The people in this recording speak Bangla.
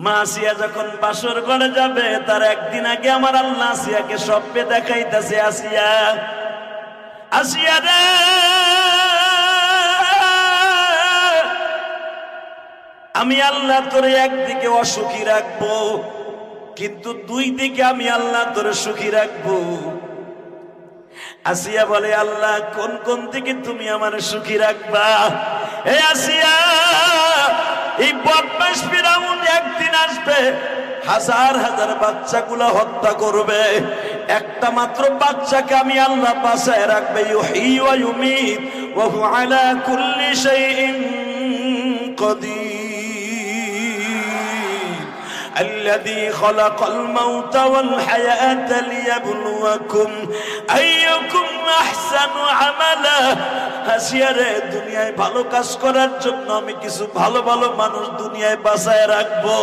মা আসিয়া যখন বাসর ঘরে যাবে তার একদিন আগে আমার আল্লাহ আসিয়াকে স্বপ্নে দেখাইতেছে, আসিয়া আসিয়া রে, আমি আল্লাহ তোরে একদিকে অসুখী রাখবো, কিন্তু দুই দিকে আমি আল্লাহ তোরে সুখী রাখবো। আসিয়া বলে, আল্লাহ কোন কোন দিকে তুমি আমার সুখী রাখবা? এ আসিয়া, এই বদমাশ ফিরাউন একদিন আসবে, হাজার হাজার বাচ্চাগুলো হত্যা করবে, একটা মাত্র বাচ্চাকে আমি আল্লাহ বাঁচায় রাখবে। ইউহয়ী ওয়া ইউমীত ওয়া হুয়া আলা কুল্লি শাইইন কাদির। الذي خلق الموت والحياة ليبلوكم أيكم أحسن عملا। হাসিয়ারে, দুনিয়ায় ভালো কাজ করার জন্য আমি কিছু ভালো ভালো মানুষ দুনিয়ায় বাঁচায় রাখবো।